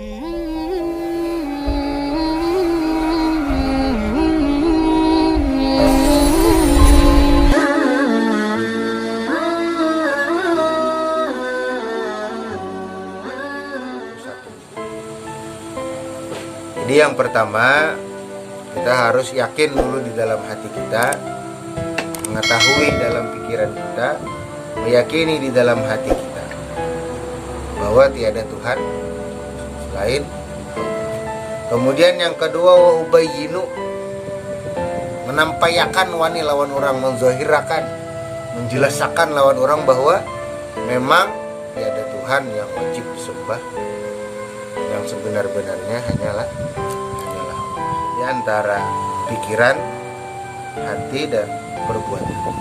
Jadi yang pertama, kita harus yakin dulu di dalam hati kita, mengetahui dalam pikiran kita, meyakini di dalam hati kita bahwa tiada Tuhan selain. Kemudian yang kedua, wa ubayyinu, menampayakan wani lawan orang, menzahirakan, menjelaskan lawan orang bahwa memang tiada Tuhan yang wajib disembah, yang sebenar-benarnya hanyalah Allah. Di antara pikiran, hati dan perbuatan.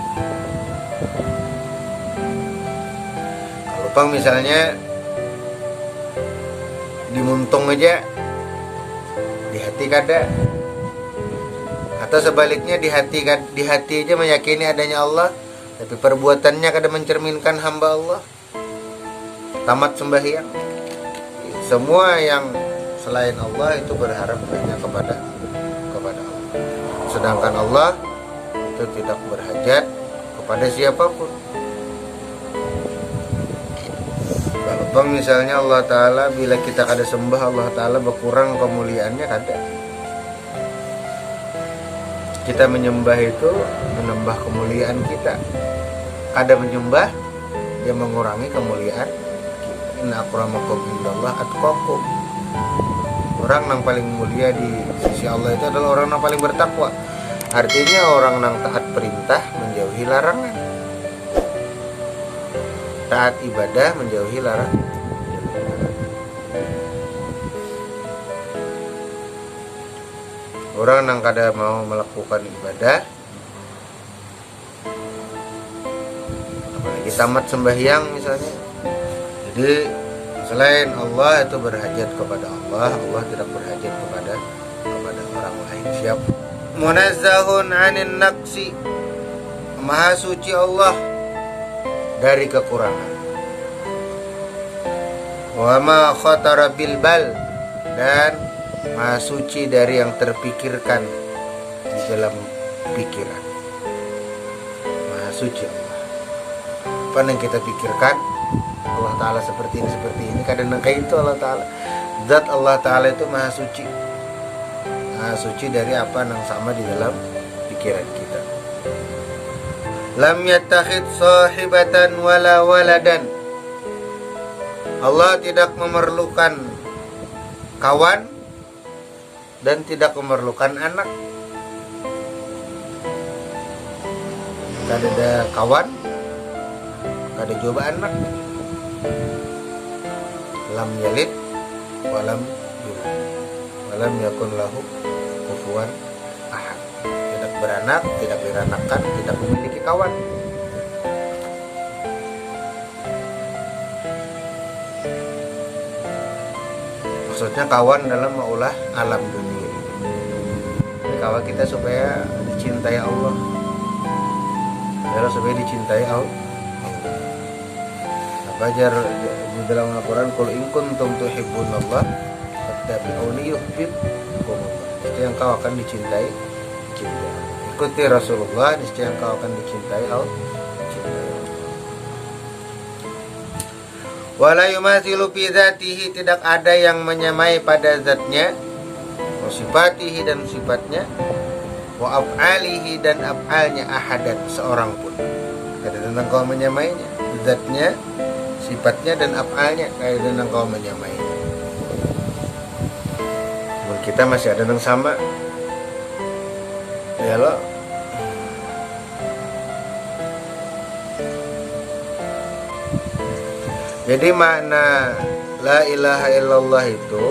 Kalau bang misalnya dimuntung aja, di hati kada, atau sebaliknya di hati aja meyakini adanya Allah, tapi perbuatannya kada mencerminkan hamba Allah, tamat sembahyang. Semua yang selain Allah itu berharap hanya kepada Allah. Sedangkan Allah itu tidak berhajat kepada siapapun. Kalau bang misalnya Allah Ta'ala, bila kita kada sembah Allah Ta'ala berkurang kemuliaannya kada. Kita menyembah itu menambah kemuliaan kita. Kada menyembah, dia mengurangi kemuliaan. Inna akramakum indallah atqakum. Orang yang paling mulia di sisi Allah itu adalah orang yang paling bertakwa. Artinya orang yang taat perintah menjauhi larangan, taat ibadah menjauhi larangan. Orang yang kada mau melakukan ibadah, apalagi tamat sembahyang misalnya. Jadi selain Allah itu berhajat kepada Allah, Allah tidak berhajat kepada orang lain. Siap. Munazzahun 'anil naqsi, maha suci Allah dari kekurangan. Wa ma khatara bil bal, dan maha suci dari yang terpikirkan di dalam pikiran. Maha suci Allah. Apa yang kita pikirkan, Allah Ta'ala seperti ini, kadang kayak itu Allah Ta'ala. Zat Allah Ta'ala itu maha suci, maha suci dari apa yang sama di dalam pikiran kita. Lam yattakhid sahibatan wala waladan, Allah tidak memerlukan kawan dan tidak memerlukan anak. Kada ada kawan, kada juga anak. Lam yalid walam yulad walam yakun lahu kufuwan ahad. Tidak beranak, tidak diranakan, tidak memiliki kawan. Maksudnya kawan dalam maulah alam dunia. Kawan kita supaya dicintai Allah, supaya dicintai Allah. Bajar di dalam Al-Quran, qul in kuntum tuhibbunallah fattabi'uni yuhibbukum. Niscaya engkau akan dicintai. Ikuti Rasulullah, niscaya engkau akan dicintai Allah. Wala yumathilu fi dzatihi, tidak ada yang menyamai pada zatnya, wa sifatihi dan sifatnya, wa af'alihi dan af'alnya, ahadat seorang pun. Kada ada engkau menyamainya, zatnya, sifatnya dan af'alnya, kayak dengan kau menyamai. Kita masih ada yang sama. Ya loh. Jadi makna la ilaha illallah itu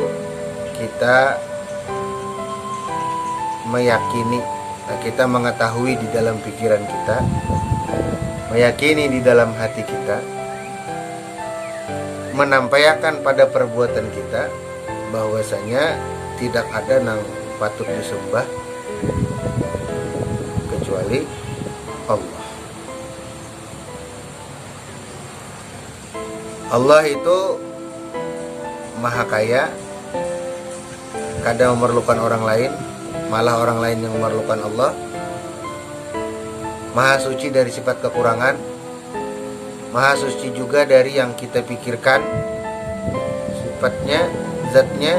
kita meyakini, kita mengetahui di dalam pikiran kita, meyakini di dalam hati kita, menampakkan pada perbuatan kita bahwasanya tidak ada yang patut disembah kecuali Allah. Allah itu maha kaya, kadang memerlukan orang lain, malah orang lain yang memerlukan Allah. Maha suci dari sifat kekurangan, maha suci juga dari yang kita pikirkan, sifatnya, zatnya.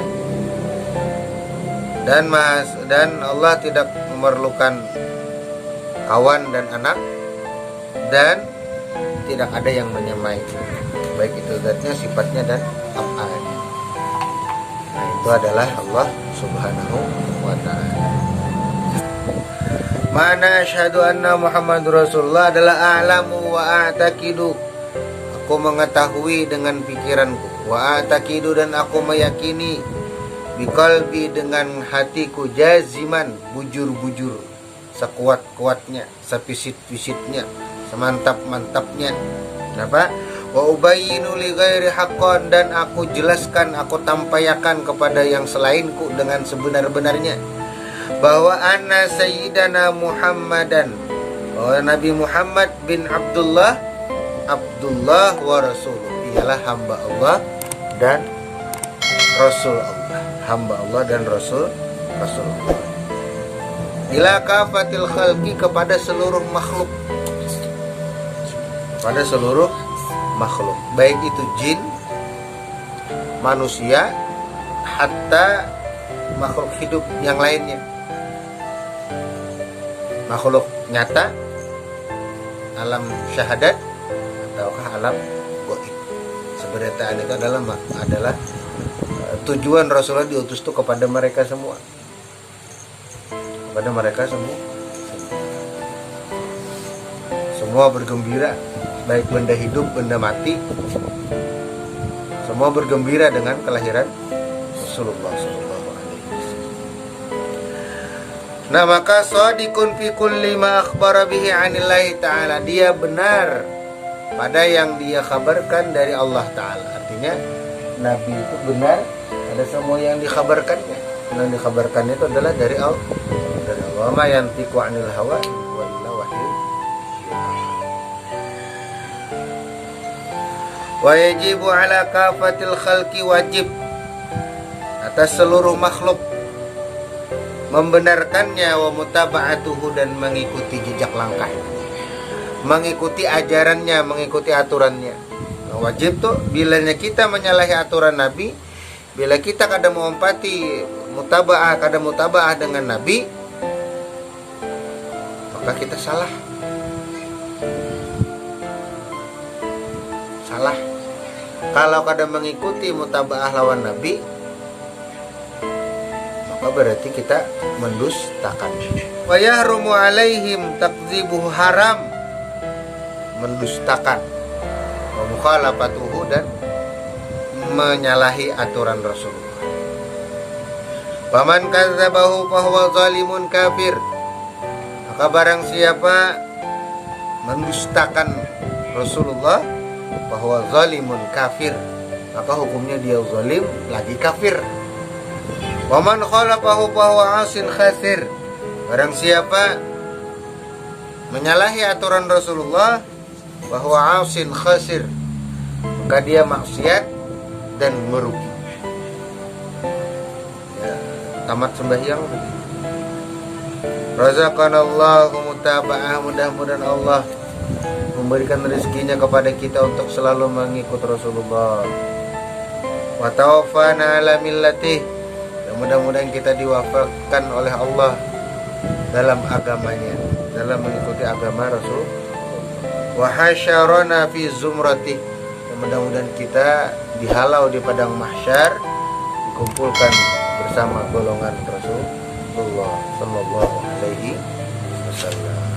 Dan Allah tidak memerlukan kawan dan anak, dan tidak ada yang menyamai, baik itu zatnya, sifatnya, dan af'alnya. Nah, itu adalah Allah Subhanahu wa ta'ala. Mana asyhadu anna Muhammadur Rasulullah adalah a'lamu wa a'taqidu. Aku mengetahui dengan pikiranku, wa a'taqidu, dan aku meyakini, biqalbi, dengan hatiku, jaziman, bujur-bujur, sekuat-kuatnya, sepisit-pisitnya, semantap-mantapnya. Kenapa? Wa ubayyinu li ghairi haqqan, dan aku jelaskan, aku tampaykan kepada yang selainku dengan sebenar-benarnya, bahwa anna sayyidana Muhammadan, bahwa Nabi Muhammad bin Abdullah wa rasuluh, ialah hamba Allah dan Rasul Allah, hamba Allah dan Rasul Allah. Ila kafatil khalqi, kepada seluruh makhluk, pada seluruh makhluk, baik itu jin, manusia, hatta makhluk hidup yang lainnya, makhluk nyata, alam syahadat, ataukah alam gaib. Seberitaan itu adalah tujuan Rasulullah diutus itu kepada mereka semua, kepada mereka semua bergembira, baik benda hidup, benda mati, semua bergembira dengan kelahiran Rasulullah sallallahu alaihi wasallam. Nah, maka shadiqun fi kulli ma akhbara bihi 'anillahi ta'ala, dia benar pada yang dia kabarkan dari Allah Ta'ala. Artinya Nabi itu benar pada semua yang dikabarkannya. Yang dikabarkannya itu adalah dari Allah. Ma yantiqu 'anil hawa wa illa wahyu. Wa yajibu 'ala kafatil khalqi, wajib atas seluruh makhluk membenarkannya, wa mutaba'atuhu, dan mengikuti jejak langkahnya, mengikuti ajarannya, mengikuti aturannya. Nah, wajib tuh bilanya kita menyalahi aturan Nabi, bila kita kada mengompati kada mutaba'ah dengan Nabi, maka kita salah. Kalau kada mengikuti mutaba'ah lawan Nabi, maka berarti kita mendustakan. Wa yahrumu alaihim takdzibuhu, haram mendustakan, wa mukhalafatuhu, dan menyalahi aturan Rasulullah. Faman kadzabahu fahuwa zalimun kafir, maka barang siapa mendustakan Rasulullah, bahwa zalimun kafir, maka hukumnya dia zalim lagi kafir. Wa man khalafahu fahuwa 'asin khasir, barang siapa menyalahi aturan Rasulullah, bahwa 'asin khasir, maka dia maksiat dan merugi. Ya, tamat sembahyang. Razaqanallahu mutaba'ah, mudah-mudahan Allah memberikan rezekinya kepada kita untuk selalu mengikut Rasulullah. Wa tawaffana ala millatih, dan mudah-mudahan kita diwafatkan oleh Allah dalam agamanya, dalam mengikuti agama Rasul. Wa hasyarana fi zumratih, dan mudah-mudahan kita dihalau di padang mahsyar, dikumpulkan bersama golongan Rasulullah sallallahu alaihi wasallam.